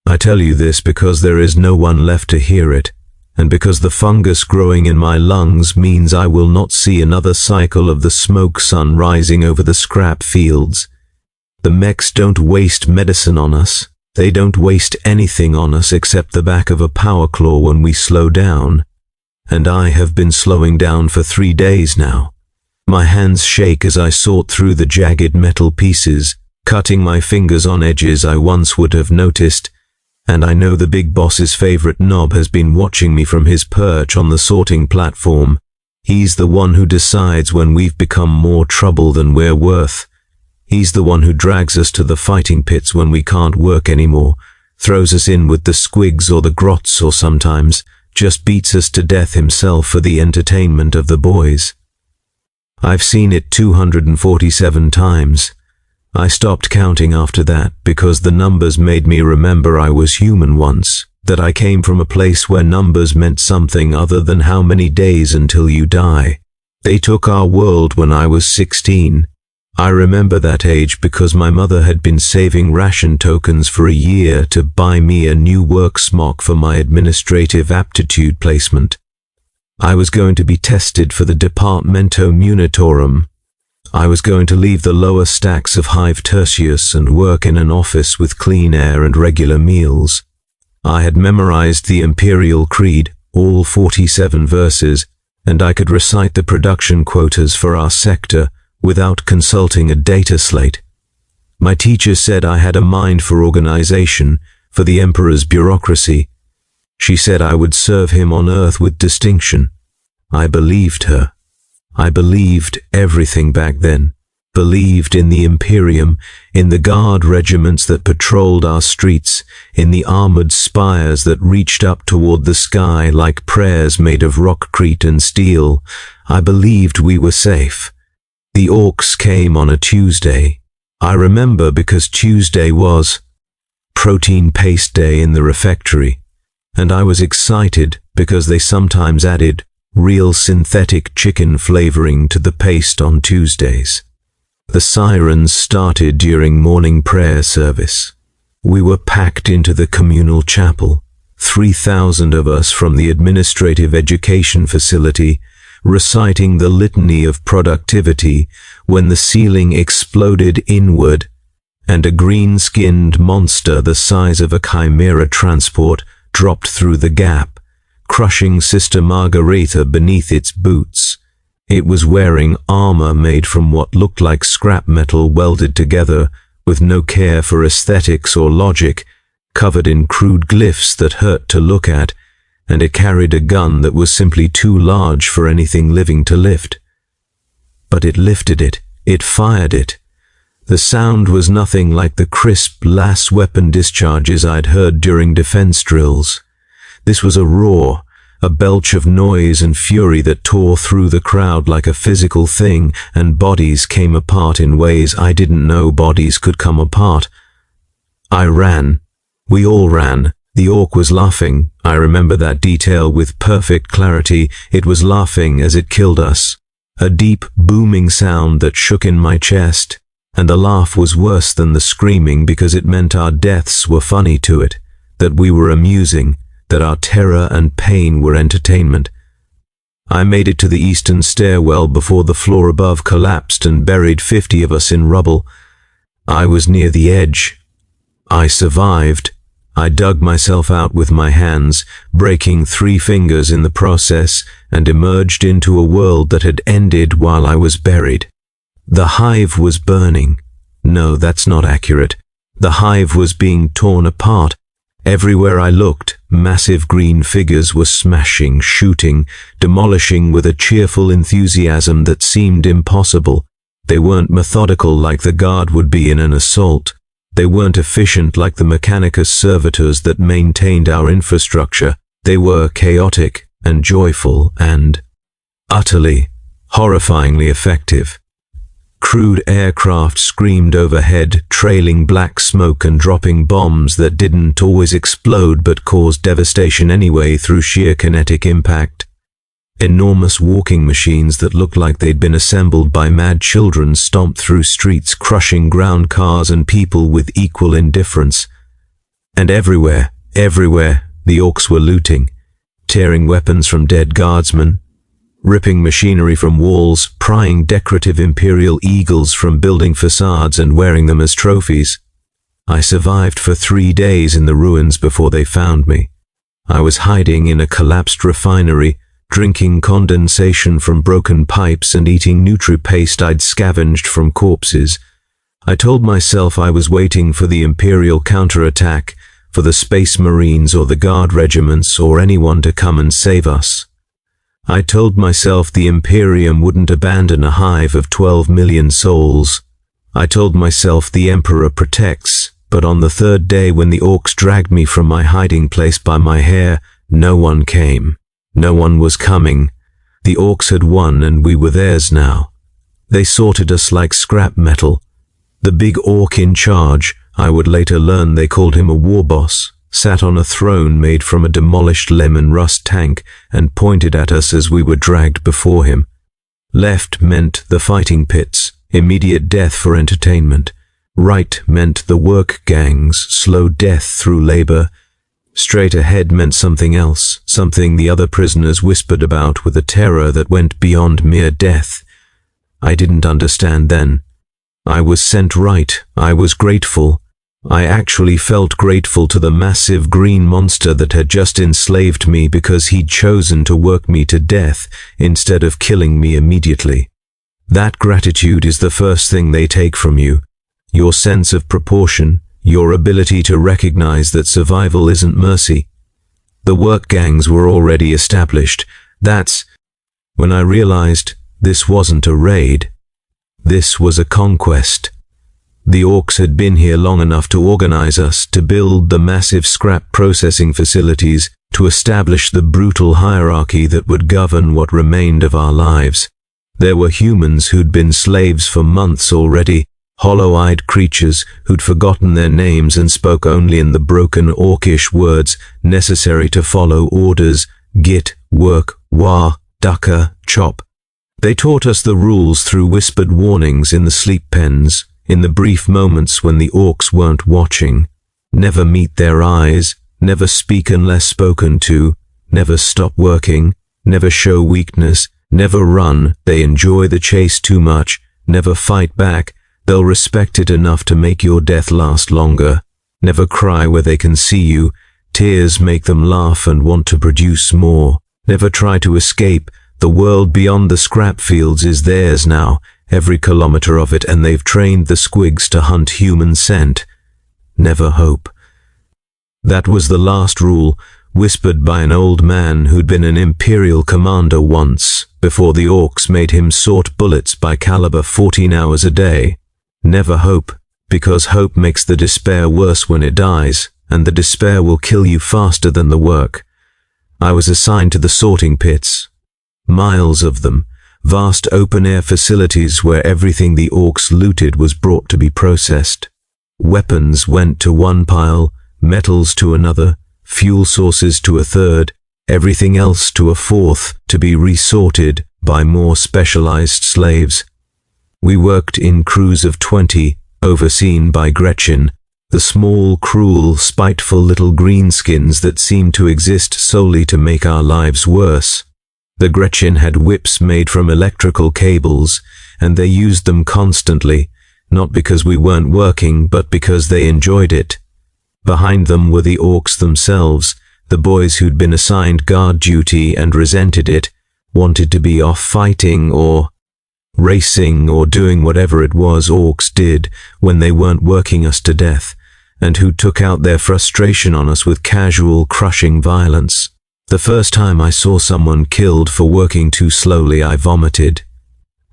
I tell you this because there is no one left to hear it, and because the fungus growing in my lungs means I will not see another cycle of the smoke sun rising over the scrap fields. The mechs don't waste medicine on us. They don't waste anything on us except the back of a power claw when we slow down. And I have been slowing down for 3 days now. My hands shake as I sort through the jagged metal pieces, cutting my fingers on edges I once would have noticed, and I know the big boss's favorite knob has been watching me from his perch on the sorting platform. He's the one who decides when we've become more trouble than we're worth. He's the one who drags us to the fighting pits when we can't work anymore, throws us in with the squigs or the grots, or sometimes just beats us to death himself for the entertainment of the boys. I've seen it 247 times. I stopped counting after that because the numbers made me remember I was human once, that I came from a place where numbers meant something other than how many days until you die. They took our world when I was 16. I remember that age because my mother had been saving ration tokens for a year to buy me a new work smock for my administrative aptitude placement. I was going to be tested for the Departamento Munitorum. I was going to leave the lower stacks of Hive Tertius and work in an office with clean air and regular meals. I had memorized the Imperial Creed, all 47 verses, and I could recite the production quotas for our sector without consulting a data slate. My teacher said I had a mind for organization, for the Emperor's bureaucracy. She said I would serve him on Earth with distinction. I believed her. I believed everything back then. Believed in the Imperium, in the guard regiments that patrolled our streets, in the armored spires that reached up toward the sky like prayers made of rockcrete and steel. I believed we were safe. The Orks came on a Tuesday. I remember because Tuesday was protein paste day in the refectory, and I was excited because they sometimes added real synthetic chicken flavoring to the paste on Tuesdays. The sirens started during morning prayer service. We were packed into the communal chapel, 3,000 of us from the administrative education facility, reciting the litany of productivity when the ceiling exploded inward and a green-skinned monster the size of a chimera transport dropped through the gap, crushing Sister Margarita beneath its boots. It was wearing armor made from what looked like scrap metal welded together with no care for aesthetics or logic, covered in crude glyphs that hurt to look at, and it carried a gun that was simply too large for anything living to lift. But it lifted it. It fired it. The sound was nothing like the crisp las weapon discharges I'd heard during defense drills. This was a roar, a belch of noise and fury that tore through the crowd like a physical thing, and bodies came apart in ways I didn't know bodies could come apart. I ran. We all ran. The orc was laughing. I remember that detail with perfect clarity. It was laughing as it killed us. A deep, booming sound that shook in my chest, and the laugh was worse than the screaming because it meant our deaths were funny to it, that we were amusing, that our terror and pain were entertainment. I made it to the eastern stairwell before the floor above collapsed and buried 50 of us in rubble. I was near the edge. I survived. I dug myself out with my hands, breaking 3 fingers in the process, and emerged into a world that had ended while I was buried. The hive was burning. No, that's not accurate. The hive was being torn apart. Everywhere I looked, massive green figures were smashing, shooting, demolishing with a cheerful enthusiasm that seemed impossible. They weren't methodical like the guard would be in an assault. They weren't efficient like the Mechanicus servitors that maintained our infrastructure. They were chaotic and joyful and utterly, horrifyingly effective. Crude aircraft screamed overhead, trailing black smoke and dropping bombs that didn't always explode but caused devastation anyway through sheer kinetic impact. Enormous walking machines that looked like they'd been assembled by mad children stomped through streets, crushing ground cars and people with equal indifference. And everywhere, the Orks were looting, tearing weapons from dead guardsmen, ripping machinery from walls, prying decorative imperial eagles from building facades and wearing them as trophies. I survived for 3 days in the ruins before they found me. I was hiding in a collapsed refinery, drinking condensation from broken pipes and eating nutri-paste I'd scavenged from corpses. I told myself I was waiting for the Imperial counterattack, for the Space Marines or the Guard regiments or anyone to come and save us. I told myself the Imperium wouldn't abandon a hive of 12 million souls. I told myself the Emperor protects, but on the 3rd day when the Orks dragged me from my hiding place by my hair, no one came. No one was coming. The Orks had won and we were theirs now. They sorted us like scrap metal. The big Ork in charge, I would later learn they called him a war boss, sat on a throne made from a demolished lemon rust tank and pointed at us as we were dragged before him. Left meant the fighting pits, immediate death for entertainment. Right meant the work gangs, slow death through labor. Straight ahead meant something else, something the other prisoners whispered about with a terror that went beyond mere death. I didn't understand then. I was sent right. I was grateful. I actually felt grateful to the massive green monster that had just enslaved me because he'd chosen to work me to death instead of killing me immediately. That gratitude is the first thing they take from you. Your sense of proportion, your ability to recognize that survival isn't mercy. The work gangs were already established. That's when I realized this wasn't a raid. This was a conquest. The Orks had been here long enough to organize us, to build the massive scrap processing facilities, to establish the brutal hierarchy that would govern what remained of our lives. There were humans who'd been slaves for months already, hollow-eyed creatures who'd forgotten their names and spoke only in the broken Orkish words necessary to follow orders: git, work, wah, ducka, chop. They taught us the rules through whispered warnings in the sleep pens, in the brief moments when the Orks weren't watching. Never meet their eyes, never speak unless spoken to, never stop working, never show weakness, never run, they enjoy the chase too much, never fight back, they'll respect it enough to make your death last longer. Never cry where they can see you, tears make them laugh and want to produce more. Never try to escape, the world beyond the scrap fields is theirs now, every kilometer of it, and they've trained the squigs to hunt human scent. Never hope. That was the last rule, whispered by an old man who'd been an Imperial commander once, before the Orks made him sort bullets by caliber 14 hours a day. Never hope, because hope makes the despair worse when it dies, and the despair will kill you faster than the work. I was assigned to the sorting pits. Miles of them. Vast open-air facilities where everything the Orks looted was brought to be processed. Weapons went to one pile, metals to another, fuel sources to a third, everything else to a fourth, to be resorted by more specialized slaves. We worked in crews of 20, overseen by Gretchen, the small, cruel, spiteful little greenskins that seemed to exist solely to make our lives worse. The Gretchen had whips made from electrical cables, and they used them constantly, not because we weren't working, but because they enjoyed it. Behind them were the Orks themselves, the boys who'd been assigned guard duty and resented it, wanted to be off fighting or racing or doing whatever it was Orks did when they weren't working us to death, and who took out their frustration on us with casual, crushing violence. The first time I saw someone killed for working too slowly, I vomited.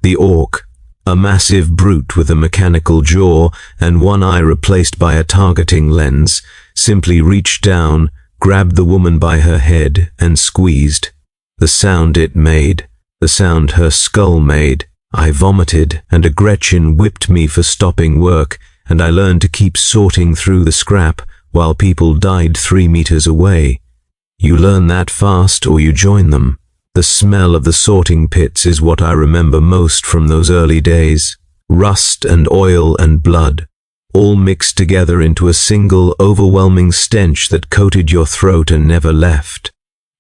The Ork, a massive brute with a mechanical jaw and one eye replaced by a targeting lens, simply reached down, grabbed the woman by her head, and squeezed. The sound it made, the sound her skull made, I vomited, and a Gretchen whipped me for stopping work, and I learned to keep sorting through the scrap while people died 3 meters away. You learn that fast or you join them. The smell of the sorting pits is what I remember most from those early days. Rust and oil and blood. all mixed together into a single overwhelming stench that coated your throat and never left.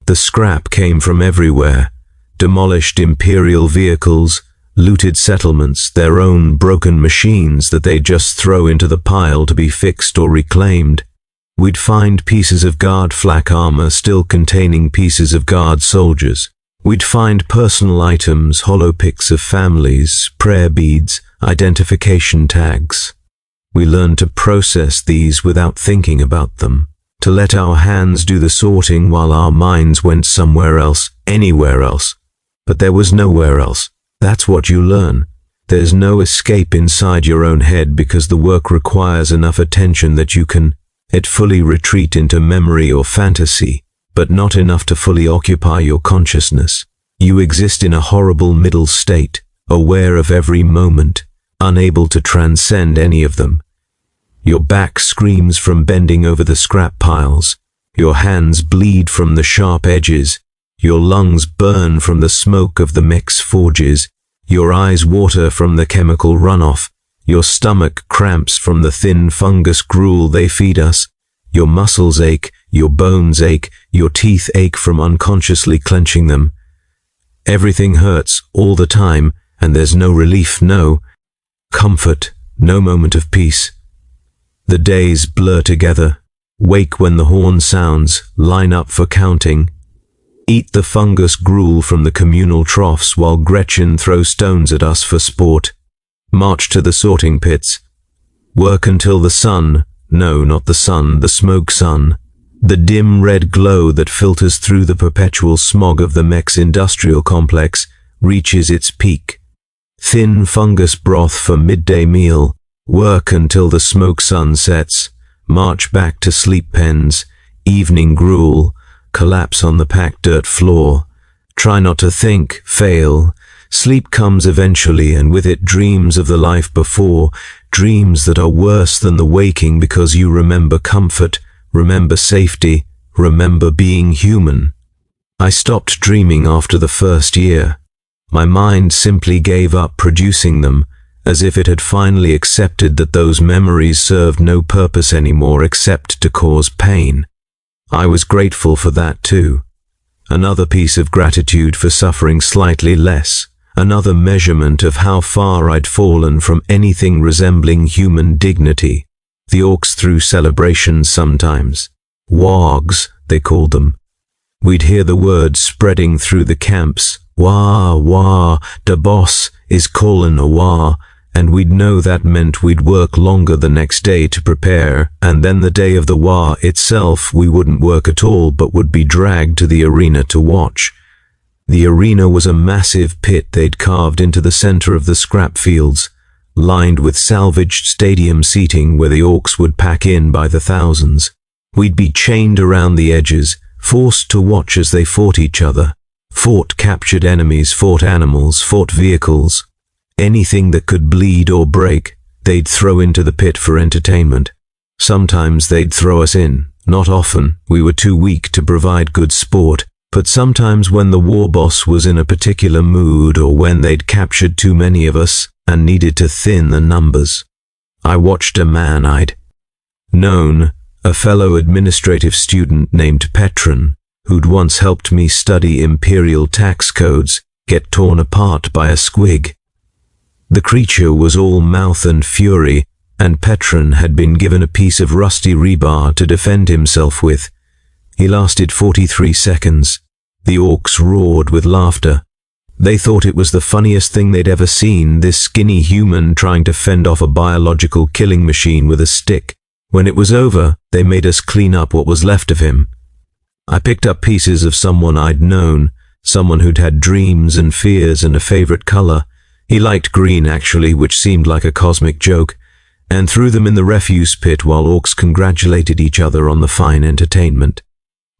The scrap came from everywhere: demolished imperial vehicles, looted settlements, their own broken machines that they just throw into the pile to be fixed or reclaimed. We'd find pieces of guard flak armor still containing pieces of guard soldiers. We'd find personal items, hollow pics of families, prayer beads, identification tags. We learned to process these without thinking about them, to let our hands do the sorting while our minds went somewhere else, anywhere else. But there was nowhere else. That's what you learn. There's no escape inside your own head because the work requires enough attention that you can fully retreat into memory or fantasy, but not enough to fully occupy your consciousness. You exist in a horrible middle state, aware of every moment, unable to transcend any of them. Your back screams from bending over the scrap piles. Your hands bleed from the sharp edges. Your lungs burn from the smoke of the mech's forges. Your eyes water from the chemical runoff. Your stomach cramps from the thin fungus gruel they feed us. Your muscles ache, your bones ache, your teeth ache from unconsciously clenching them. Everything hurts all the time, and there's no relief, no comfort, no moment of peace. The days blur together. Wake when the horn sounds, line up for counting. Eat the fungus gruel from the communal troughs while Gretchen throws stones at us for sport. March to the sorting pits. Work until the sun, no, not the sun, the smoke sun, the dim red glow that filters through the perpetual smog of the mech's industrial complex, reaches its peak. Thin fungus broth for midday meal. Work until the smoke sun sets. March back to sleep pens. Evening gruel. Collapse on the packed dirt floor. Try not to think, fail. Sleep comes eventually, and with it dreams of the life before, dreams that are worse than the waking because you remember comfort, remember safety, remember being human. I stopped dreaming after the first year. My mind simply gave up producing them, as if it had finally accepted that those memories served no purpose anymore except to cause pain. I was grateful for that too. Another piece of gratitude for suffering slightly less. Another measurement of how far I'd fallen from anything resembling human dignity. The Orks threw celebrations sometimes. Wargs, they called them. We'd hear the words spreading through the camps. Wah, wah, the boss is callin' a wah. And we'd know that meant we'd work longer the next day to prepare, and then the day of the war itself we wouldn't work at all but would be dragged to the arena to watch. The arena was a massive pit they'd carved into the center of the scrap fields, lined with salvaged stadium seating where the Orks would pack in by the thousands. We'd be chained around the edges, forced to watch as they fought each other, fought captured enemies, fought animals, fought vehicles. Anything that could bleed or break, they'd throw into the pit for entertainment. Sometimes they'd throw us in, not often, we were too weak to provide good sport, but sometimes when the war boss was in a particular mood or when they'd captured too many of us and needed to thin the numbers. I watched a man I'd known, a fellow administrative student named Petron, who'd once helped me study imperial tax codes, get torn apart by a squig. The creature was all mouth and fury, and Petron had been given a piece of rusty rebar to defend himself with. He lasted 43 seconds. The Orks roared with laughter. They thought it was the funniest thing they'd ever seen, this skinny human trying to fend off a biological killing machine with a stick. When it was over, they made us clean up what was left of him. I picked up pieces of someone I'd known, someone who'd had dreams and fears and a favorite color. He liked green, actually, which seemed like a cosmic joke, and threw them in the refuse pit while Orks congratulated each other on the fine entertainment.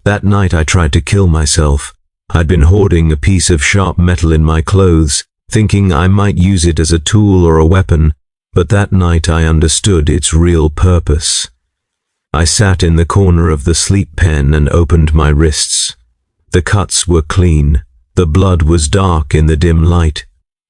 That night I tried to kill myself. I'd been hoarding a piece of sharp metal in my clothes, thinking I might use it as a tool or a weapon, but that night I understood its real purpose. I sat in the corner of the sleep pen and opened my wrists. The cuts were clean. The blood was dark in the dim light.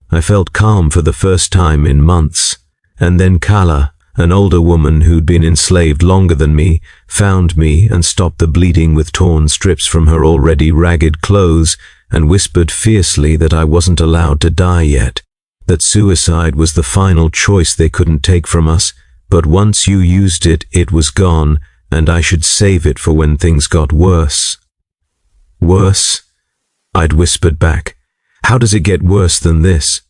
I felt calm for the first time in months, and then Kala, An older woman who'd been enslaved longer than me found me and stopped the bleeding with torn strips from her already ragged clothes and whispered fiercely that I wasn't allowed to die yet, that suicide was the final choice they couldn't take from us, but once you used it, it was gone, and I should save it for when things got worse. Worse? I'd whispered back. How does it get worse than this?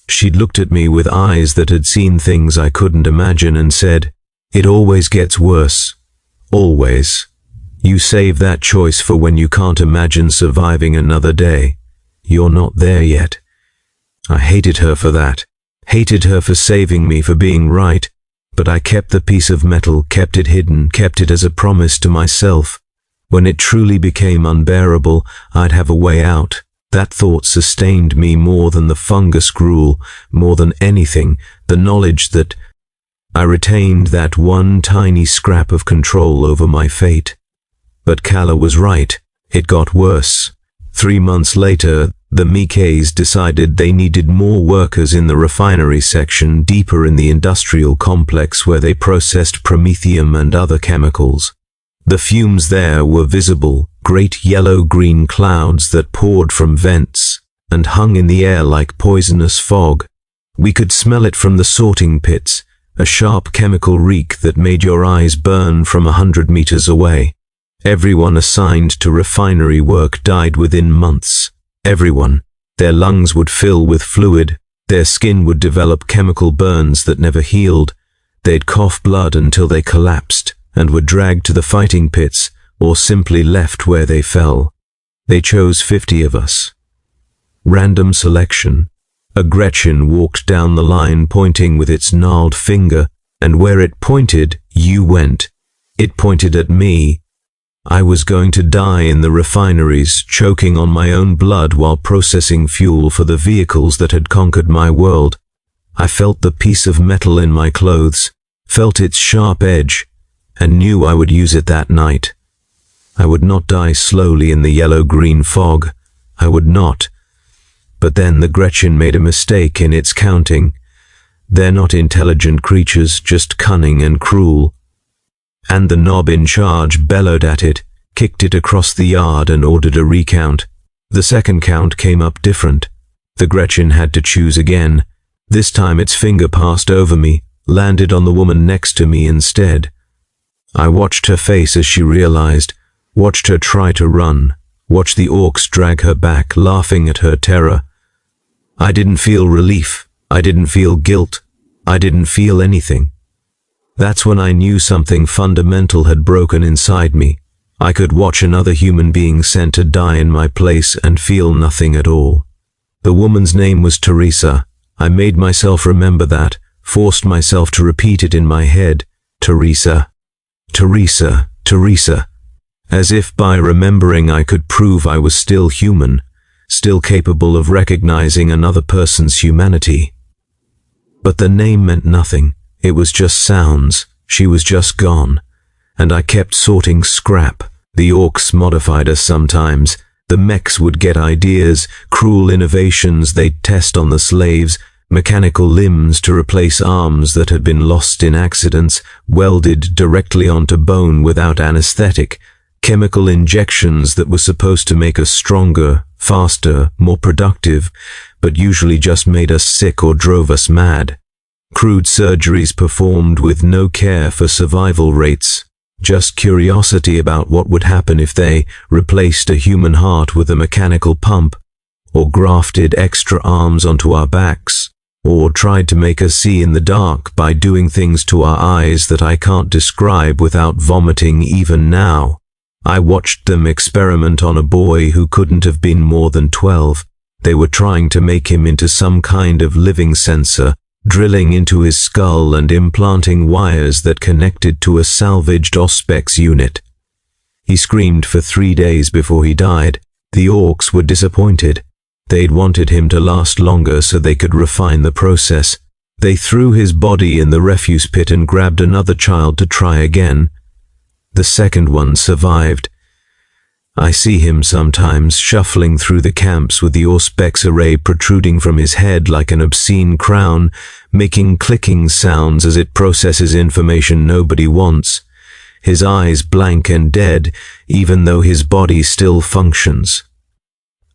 She'd looked at me with eyes that had seen things I couldn't imagine and said, "It always gets worse. Always. You save that choice for when you can't imagine surviving another day. You're not there yet." I hated her for that. Hated her for saving me, for being right. But I kept the piece of metal, kept it hidden, kept it as a promise to myself. When it truly became unbearable, I'd have a way out. That thought sustained me more than the fungus gruel, more than anything, the knowledge that I retained that one tiny scrap of control over my fate. But Kala was right. It got worse. 3 months later, the Mikes decided they needed more workers in the refinery section deeper in the industrial complex where they processed promethium and other chemicals. The fumes there were visible, great yellow-green clouds that poured from vents and hung in the air like poisonous fog. We could smell it from the sorting pits, a sharp chemical reek that made your eyes burn from 100 meters away. Everyone assigned to refinery work died within months. Everyone. Their lungs would fill with fluid, their skin would develop chemical burns that never healed, they'd cough blood until they collapsed and were dragged to the fighting pits or simply left where they fell. They chose 50 of us. Random selection. A Gretchen walked down the line pointing with its gnarled finger, and where it pointed, you went. It pointed at me. I was going to die in the refineries, choking on my own blood while processing fuel for the vehicles that had conquered my world. I felt the piece of metal in my clothes, felt its sharp edge, and knew I would use it that night. I would not die slowly in the yellow-green fog. I would not. But then the Gretchen made a mistake in its counting. They're not intelligent creatures, just cunning and cruel. And the knob in charge bellowed at it, kicked it across the yard and ordered a recount. The second count came up different. The Gretchen had to choose again. This time its finger passed over me, landed on the woman next to me instead. I watched her face as she realized, watched her try to run, watched the Orks drag her back, laughing at her terror. I didn't feel relief. I didn't feel guilt. I didn't feel anything. That's when I knew something fundamental had broken inside me. I could watch another human being sent to die in my place and feel nothing at all. The woman's name was Teresa. I made myself remember that, forced myself to repeat it in my head. Teresa. Teresa. Teresa. As if by remembering I could prove I was still human, still capable of recognizing another person's humanity. But the name meant nothing. It was just sounds. She was just gone. And I kept sorting scrap. The Orks modified us sometimes. The mechs would get ideas, cruel innovations they'd test on the slaves, mechanical limbs to replace arms that had been lost in accidents, welded directly onto bone without anesthetic, chemical injections that were supposed to make us stronger, faster, more productive, but usually just made us sick or drove us mad. Crude surgeries performed with no care for survival rates, just curiosity about what would happen if they replaced a human heart with a mechanical pump, or grafted extra arms onto our backs, or tried to make us see in the dark by doing things to our eyes that I can't describe without vomiting even now. I watched them experiment on a boy who couldn't have been more than 12. They were trying to make him into some kind of living sensor, drilling into his skull and implanting wires that connected to a salvaged Auspex unit. He screamed for 3 days before he died. The Orks were disappointed. They'd wanted him to last longer so they could refine the process. They threw his body in the refuse pit and grabbed another child to try again. The second one survived. I see him sometimes shuffling through the camps with the Auspex array protruding from his head like an obscene crown, making clicking sounds as it processes information nobody wants. His eyes blank and dead, even though his body still functions.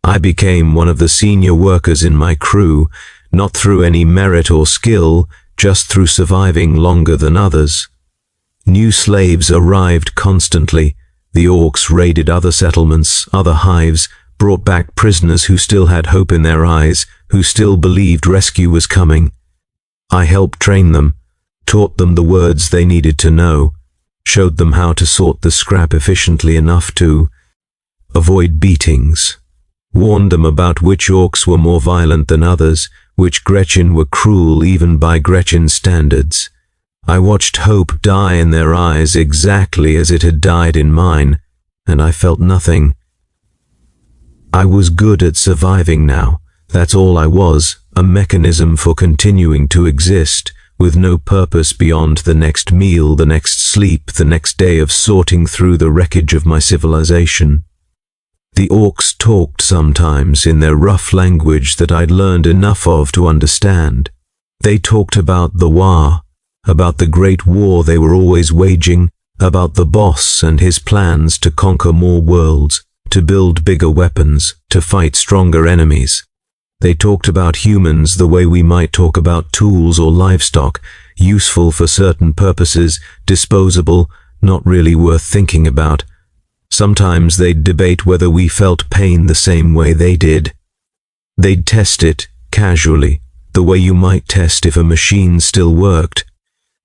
I became one of the senior workers in my crew, not through any merit or skill, just through surviving longer than others. New slaves arrived constantly. The Orks raided other settlements, other hives, brought back prisoners who still had hope in their eyes, who still believed rescue was coming. I helped train them, taught them the words they needed to know, showed them how to sort the scrap efficiently enough to avoid beatings, warned them about which Orks were more violent than others, which Gretchen were cruel even by Gretchen's standards. I watched hope die in their eyes exactly as it had died in mine, and I felt nothing. I was good at surviving now. That's all I was, a mechanism for continuing to exist, with no purpose beyond the next meal, the next sleep, the next day of sorting through the wreckage of my civilization. The Orks talked sometimes in their rough language that I'd learned enough of to understand. They talked about the war, about the great war they were always waging, about the boss and his plans to conquer more worlds, to build bigger weapons, to fight stronger enemies. They talked about humans the way we might talk about tools or livestock, useful for certain purposes, disposable, not really worth thinking about. Sometimes they'd debate whether we felt pain the same way they did. They'd test it, casually, the way you might test if a machine still worked.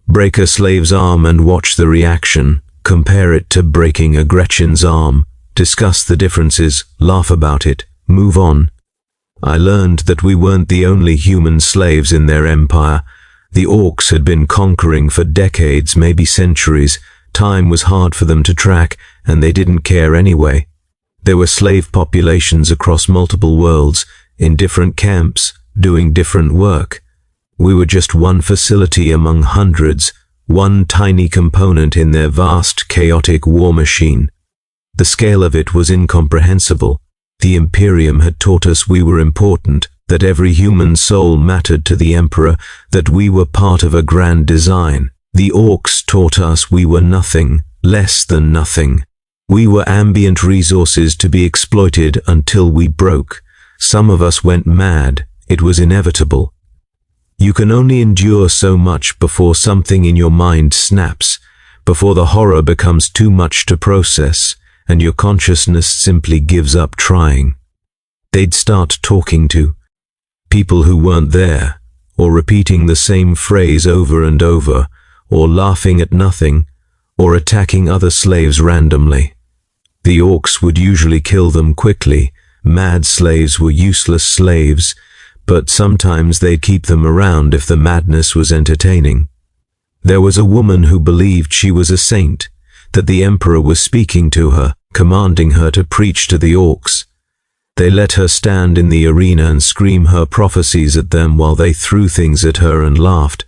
Break a slave's arm and watch the reaction, compare it to breaking a Gretchen's arm, discuss the differences, laugh about it, move on. I learned that we weren't the only human slaves in their empire. The Orks had been conquering for decades, maybe centuries. Time was hard for them to track, and they didn't care anyway. There were slave populations across multiple worlds, in different camps, doing different work. We were just one facility among hundreds, one tiny component in their vast, chaotic war machine. The scale of it was incomprehensible. The Imperium had taught us we were important, that every human soul mattered to the Emperor, that we were part of a grand design. The Orks taught us we were nothing, less than nothing. We were ambient resources to be exploited until we broke. Some of us went mad. It was inevitable. You can only endure so much before something in your mind snaps, before the horror becomes too much to process, and your consciousness simply gives up trying. They'd start talking to people who weren't there, or repeating the same phrase over and over, or laughing at nothing, or attacking other slaves randomly. The Orks would usually kill them quickly. Mad slaves were useless slaves, but sometimes they'd keep them around if the madness was entertaining. There was a woman who believed she was a saint, that the Emperor was speaking to her, commanding her to preach to the Orks. They let her stand in the arena and scream her prophecies at them while they threw things at her and laughed.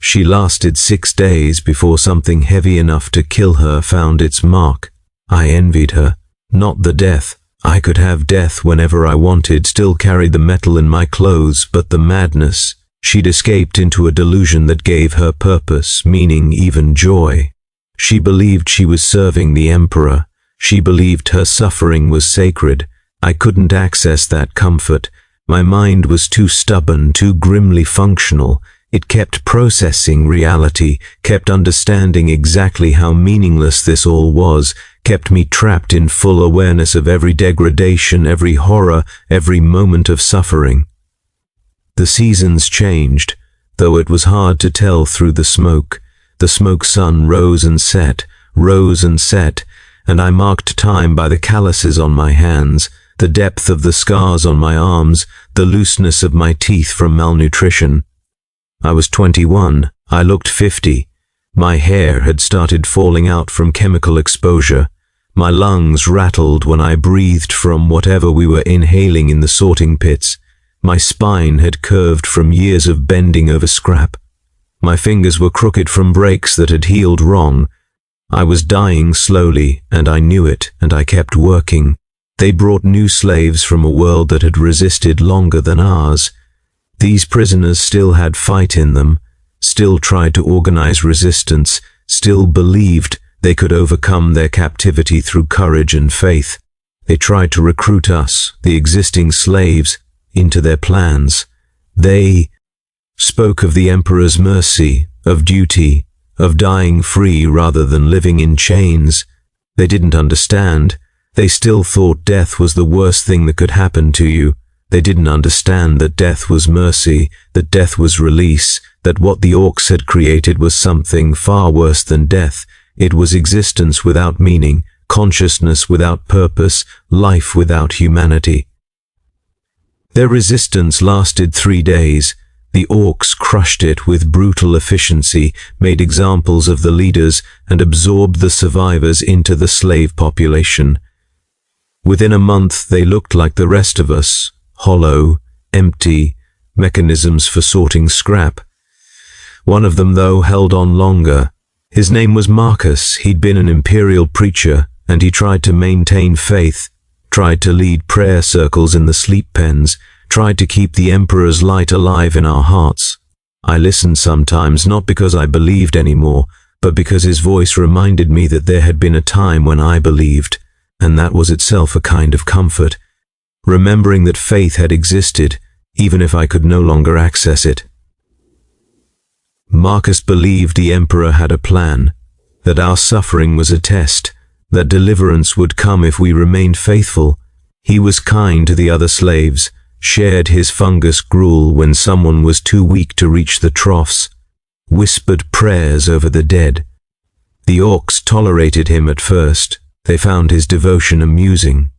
She lasted 6 days before something heavy enough to kill her found its mark. I envied her, not the death. I could have death whenever I wanted, still carry the metal in my clothes, but the madness. She'd escaped into a delusion that gave her purpose, meaning, even joy. She believed she was serving the Emperor. She believed her suffering was sacred. I couldn't access that comfort. My mind was too stubborn, too grimly functional. It kept processing reality, kept understanding exactly how meaningless this all was, kept me trapped in full awareness of every degradation, every horror, every moment of suffering. The seasons changed, though it was hard to tell through the smoke. The smoke sun rose and set, and I marked time by the calluses on my hands, the depth of the scars on my arms, the looseness of my teeth from malnutrition. I was 21. I looked 50. My hair had started falling out from chemical exposure. My lungs rattled when I breathed from whatever we were inhaling in the sorting pits. My spine had curved from years of bending over scrap. My fingers were crooked from breaks that had healed wrong. I was dying slowly, and I knew it, and I kept working. They brought new slaves from a world that had resisted longer than ours. These prisoners still had fight in them, still tried to organize resistance, still believed they could overcome their captivity through courage and faith. They tried to recruit us, the existing slaves, into their plans. They spoke of the Emperor's mercy, of duty, of dying free rather than living in chains. They didn't understand. They still thought death was the worst thing that could happen to you. They didn't understand that death was mercy, that death was release, that what the Orks had created was something far worse than death. It was existence without meaning, consciousness without purpose, life without humanity. Their resistance lasted 3 days. The Orks crushed it with brutal efficiency, made examples of the leaders, and absorbed the survivors into the slave population. Within a month they looked like the rest of us, hollow, empty, mechanisms for sorting scrap. One of them, though, held on longer. His name was Marcus. He'd been an imperial preacher, and he tried to maintain faith, tried to lead prayer circles in the sleep pens, tried to keep the Emperor's light alive in our hearts. I listened sometimes, not because I believed anymore, but because his voice reminded me that there had been a time when I believed, and that was itself a kind of comfort, remembering that faith had existed, even if I could no longer access it. Marcus believed the Emperor had a plan, that our suffering was a test, that deliverance would come if we remained faithful. He was kind to the other slaves, shared his fungus gruel when someone was too weak to reach the troughs, whispered prayers over the dead. The Orks tolerated him at first. They found his devotion amusing.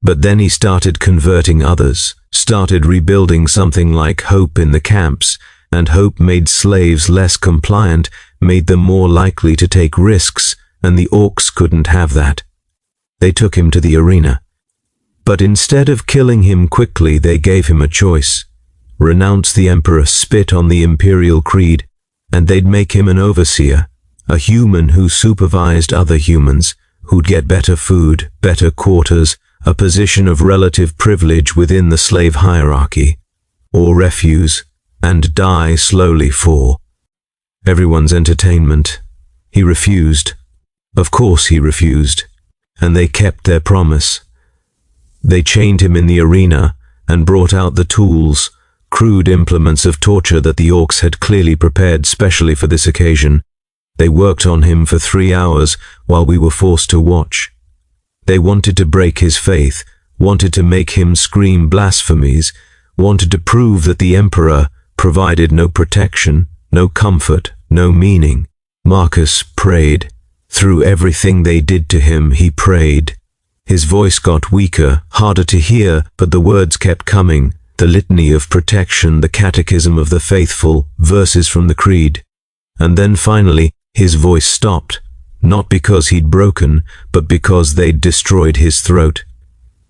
But then he started converting others, started rebuilding something like hope in the camps, and hope made slaves less compliant, made them more likely to take risks, and the Orks couldn't have that. They took him to the arena. But instead of killing him quickly, they gave him a choice. Renounce the Emperor, spit on the imperial creed, and they'd make him an overseer, a human who supervised other humans, who'd get better food, better quarters, a position of relative privilege within the slave hierarchy, or refuse, and die slowly for everyone's entertainment. He refused. Of course he refused, and they kept their promise. They chained him in the arena and brought out the tools, crude implements of torture that the Orks had clearly prepared specially for this occasion. They worked on him for 3 hours while we were forced to watch. They wanted to break his faith, wanted to make him scream blasphemies, wanted to prove that the Emperor provided no protection, no comfort, no meaning. Marcus prayed. Through everything they did to him, he prayed. His voice got weaker, harder to hear, but the words kept coming. The litany of protection, the catechism of the faithful, verses from the creed. And then finally, his voice stopped. Not because he'd broken, but because they'd destroyed his throat.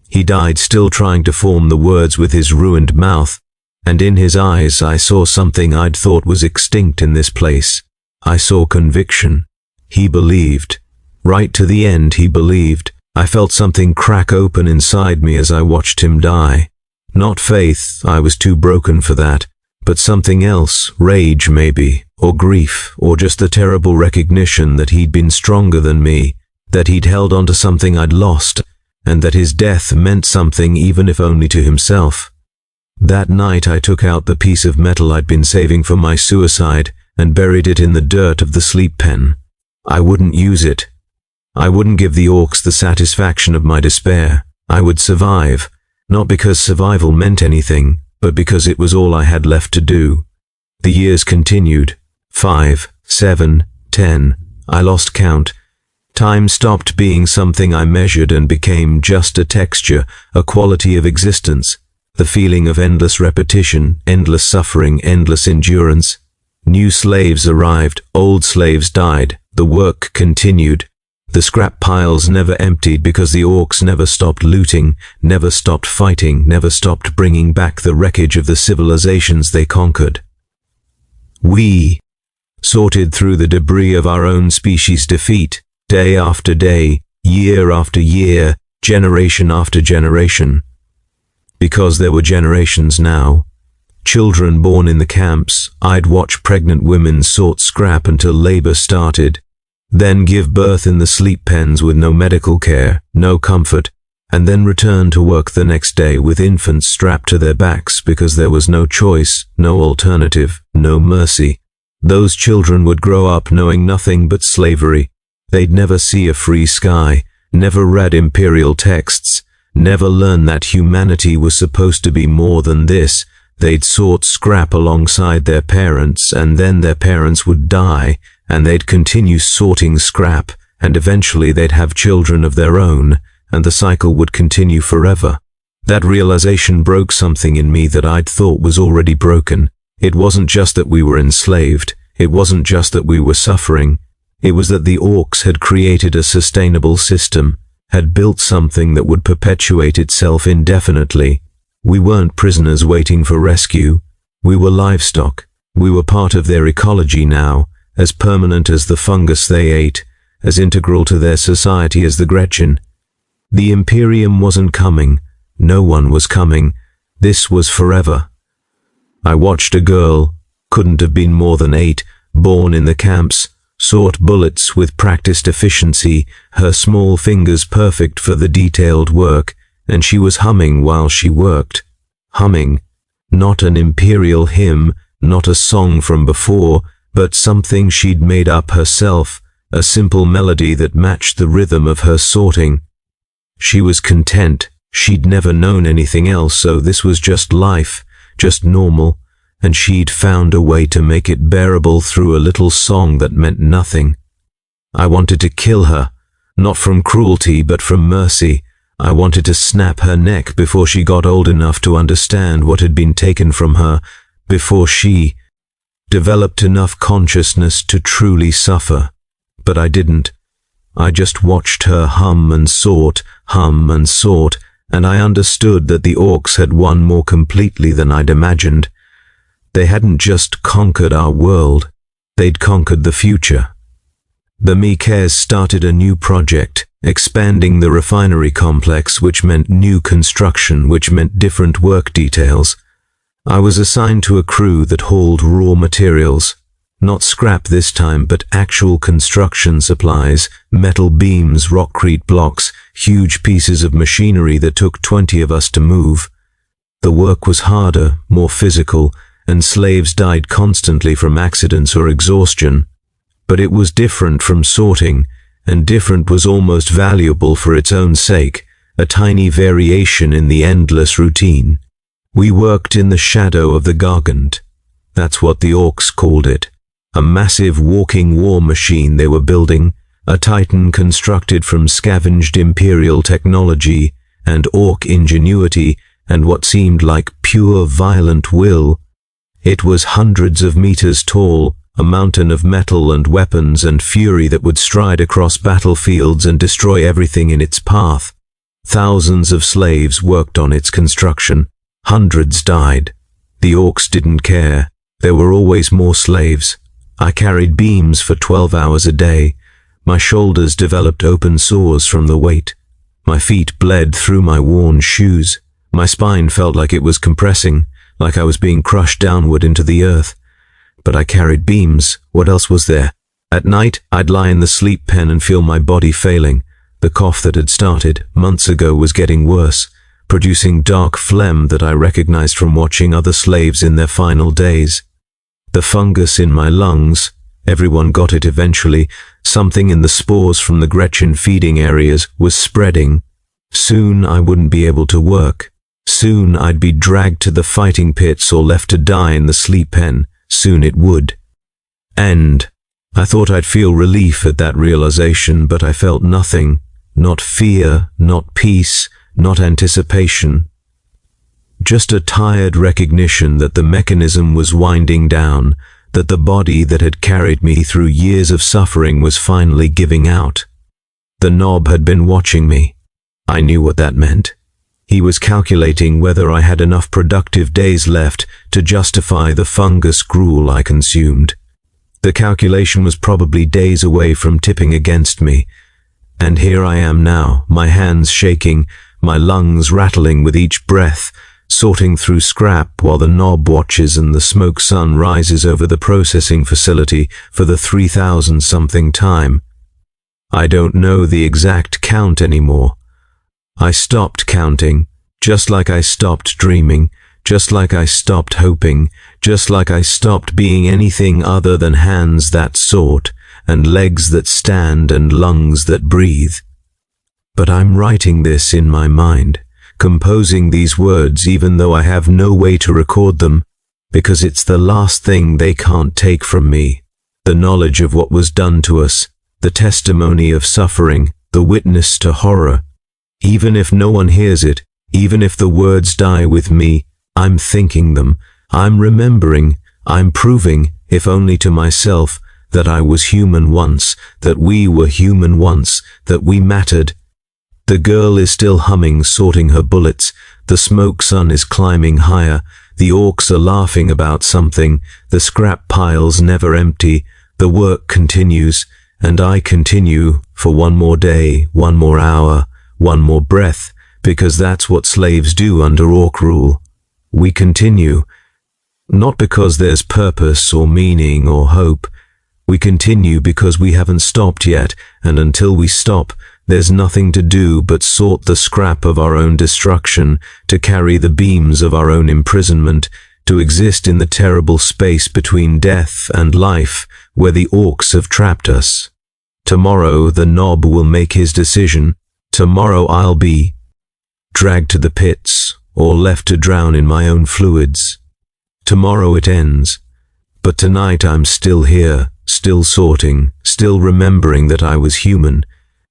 He died still trying to form the words with his ruined mouth, and in his eyes I saw something I'd thought was extinct in this place. I saw conviction. He believed. Right to the end he believed. I felt something crack open inside me as I watched him die. Not faith, I was too broken for that, but something else, rage maybe, or grief, or just the terrible recognition that he'd been stronger than me, that he'd held on to something I'd lost, and that his death meant something even if only to himself. That night I took out the piece of metal I'd been saving for my suicide and buried it in the dirt of the sleep pen. I wouldn't use it. I wouldn't give the Orks the satisfaction of my despair. I would survive, not because survival meant anything, but because it was all I had left to do. The years continued. 5, 7, 10. I lost count. Time stopped being something I measured and became just a texture, a quality of existence. The feeling of endless repetition, endless suffering, endless endurance. New slaves arrived, old slaves died. The work continued. The scrap piles never emptied because the Orks never stopped looting, never stopped fighting, never stopped bringing back the wreckage of the civilizations they conquered. We sorted through the debris of our own species' defeat, day after day, year after year, generation after generation. Because there were generations now. Children born in the camps, I'd watch pregnant women sort scrap until labor started, then give birth in the sleep pens with no medical care, no comfort, and then return to work the next day with infants strapped to their backs because there was no choice, no alternative, no mercy. Those children would grow up knowing nothing but slavery. They'd never see a free sky, never read imperial texts, never learn that humanity was supposed to be more than this. They'd sort scrap alongside their parents, and then their parents would die, and they'd continue sorting scrap, and eventually they'd have children of their own, and the cycle would continue forever. That realization broke something in me that I'd thought was already broken. It wasn't just that we were enslaved. It wasn't just that we were suffering. It was that the Orks had created a sustainable system, had built something that would perpetuate itself indefinitely. We weren't prisoners waiting for rescue. We were livestock. We were part of their ecology now, as permanent as the fungus they ate, as integral to their society as the Gretchen. The Imperium wasn't coming. No one was coming. This was forever. I watched a girl, couldn't have been more than 8, born in the camps, sort bullets with practiced efficiency, her small fingers perfect for the detailed work, and she was humming while she worked. Humming. Not an imperial hymn, not a song from before, but something she'd made up herself, a simple melody that matched the rhythm of her sorting. She was content. She'd never known anything else, so this was just life, just normal, and she'd found a way to make it bearable through a little song that meant nothing. I wanted to kill her, not from cruelty but from mercy. I wanted to snap her neck before she got old enough to understand what had been taken from her, before she developed enough consciousness to truly suffer. But I didn't. I just watched her hum and sort, and I understood that the Orks had won more completely than I'd imagined. They hadn't just conquered our world, they'd conquered the future. The Mikes started a new project, expanding the refinery complex, which meant new construction, which meant different work details. I was assigned to a crew that hauled raw materials. Not scrap this time, but actual construction supplies, metal beams, rockcrete blocks, huge pieces of machinery that took 20 of us to move. The work was harder, more physical, and slaves died constantly from accidents or exhaustion. But it was different from sorting, and different was almost valuable for its own sake, a tiny variation in the endless routine. We worked in the shadow of the Gargant. That's what the Orks called it. A massive walking war machine they were building, a titan constructed from scavenged imperial technology and Ork ingenuity and what seemed like pure violent will. It was hundreds of meters tall, a mountain of metal and weapons and fury that would stride across battlefields and destroy everything in its path. Thousands of slaves worked on its construction. Hundreds died. The Orks didn't care. There were always more slaves. I carried beams for 12 hours a day. My shoulders developed open sores from the weight. My feet bled through my worn shoes. My spine felt like it was compressing, like I was being crushed downward into the earth. But I carried beams. What else was there? At night, I'd lie in the sleep pen and feel my body failing. The cough that had started months ago was getting worse, producing dark phlegm that I recognized from watching other slaves in their final days. The fungus in my lungs, everyone got it eventually, something in the spores from the Gretchen feeding areas was spreading. Soon I wouldn't be able to work. Soon I'd be dragged to the fighting pits or left to die in the sleep pen. Soon it would end. I thought I'd feel relief at that realization, but I felt nothing. Not fear, not peace, not anticipation. Just a tired recognition that the mechanism was winding down, that the body that had carried me through years of suffering was finally giving out. The knob had been watching me. I knew what that meant. He was calculating whether I had enough productive days left to justify the fungus gruel I consumed. The calculation was probably days away from tipping against me. And here I am now, my hands shaking, my lungs rattling with each breath, sorting through scrap while the knob watches and the smoke sun rises over the processing facility for the 3,000-something time. I don't know the exact count anymore. I stopped counting, just like I stopped dreaming, just like I stopped hoping, just like I stopped being anything other than hands that sort, and legs that stand and lungs that breathe. But I'm writing this in my mind, composing these words even though I have no way to record them, because it's the last thing they can't take from me. The knowledge of what was done to us, the testimony of suffering, the witness to horror. Even if no one hears it, even if the words die with me, I'm thinking them, I'm remembering, I'm proving, if only to myself, that I was human once, that we were human once, that we mattered. The girl is still humming, sorting her bullets. The smoke sun is climbing higher. The orcs are laughing about something. The scrap piles never empty. The work continues, and I continue for one more day, one more hour, one more breath, because that's what slaves do under orc rule. We continue, not because there's purpose or meaning or hope. We continue because we haven't stopped yet, and until we stop, there's nothing to do but sort the scrap of our own destruction, to carry the beams of our own imprisonment, to exist in the terrible space between death and life, where the orcs have trapped us. Tomorrow the knob will make his decision. Tomorrow I'll be dragged to the pits, or left to drown in my own fluids. Tomorrow it ends, but tonight I'm still here, still sorting, still remembering that I was human,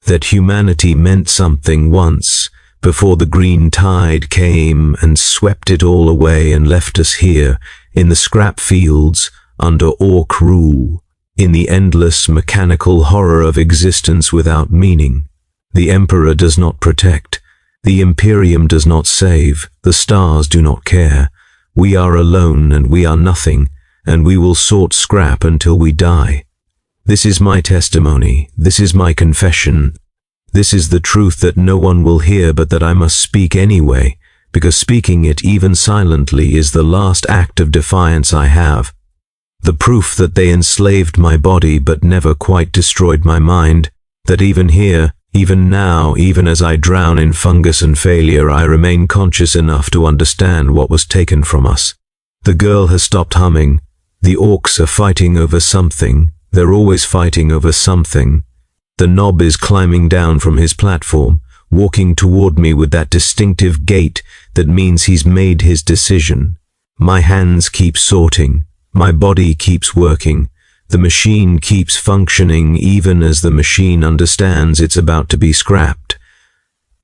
that humanity meant something once, before the green tide came and swept it all away and left us here, in the scrap fields, under orc rule, in the endless mechanical horror of existence without meaning. The Emperor does not protect. The Imperium does not save. The stars do not care. We are alone and we are nothing, and we will sort scrap until we die. This is my testimony. This is my confession. This is the truth that no one will hear, but that I must speak anyway, because speaking it even silently is the last act of defiance I have. The proof that they enslaved my body but never quite destroyed my mind, that even here, even now, even as I drown in fungus and failure, I remain conscious enough to understand what was taken from us. The girl has stopped humming. The orcs are fighting over something. They're always fighting over something. The knob is climbing down from his platform, walking toward me with that distinctive gait that means he's made his decision. My hands keep sorting. My body keeps working. The machine keeps functioning even as the machine understands it's about to be scrapped.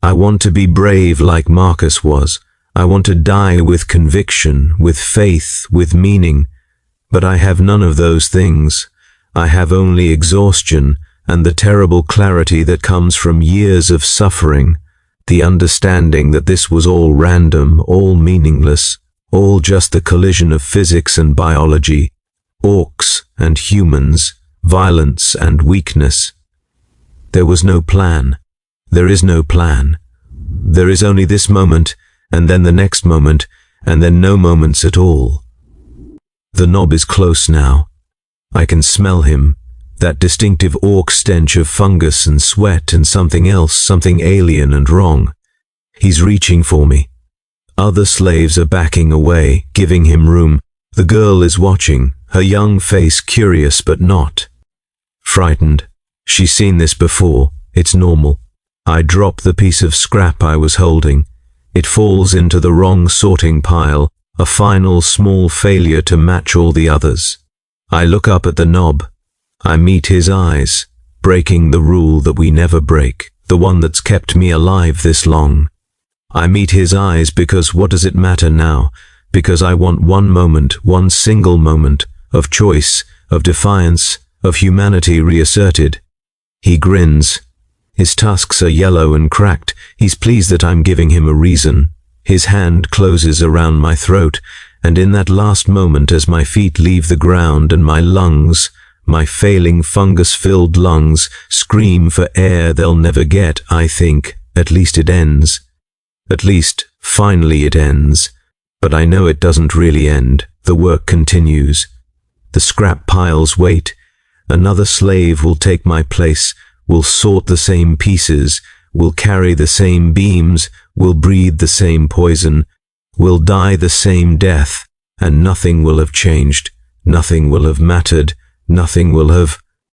I want to be brave like Marcus was. I want to die with conviction, with faith, with meaning. But I have none of those things. I have only exhaustion and the terrible clarity that comes from years of suffering, the understanding that this was all random, all meaningless, all just the collision of physics and biology, orcs and humans, violence and weakness. There was no plan. There is no plan. There is only this moment, and then the next moment, and then no moments at all. The knob is close now. I can smell him, that distinctive orc stench of fungus and sweat and something else, something alien and wrong. He's reaching for me. Other slaves are backing away, giving him room. The girl is watching, her young face curious but not frightened. She's seen this before. It's normal. I drop the piece of scrap I was holding. It falls into the wrong sorting pile, a final small failure to match all the others. I look up at the knob. I meet his eyes, breaking the rule that we never break, the one that's kept me alive this long. I meet his eyes because what does it matter now? Because I want one moment, one single moment, of choice, of defiance, of humanity reasserted. He grins. His tusks are yellow and cracked. He's pleased that I'm giving him a reason. His hand closes around my throat, and in that last moment as my feet leave the ground and my lungs, My failing fungus-filled lungs scream for air they'll never get, I think. At least it ends. At least, finally it ends. But I know it doesn't really end. The work continues. The scrap piles wait. Another slave will take my place, will sort the same pieces, will carry the same beams, will breathe the same poison, will die the same death, and nothing will have changed. Nothing will have mattered. Nothing will have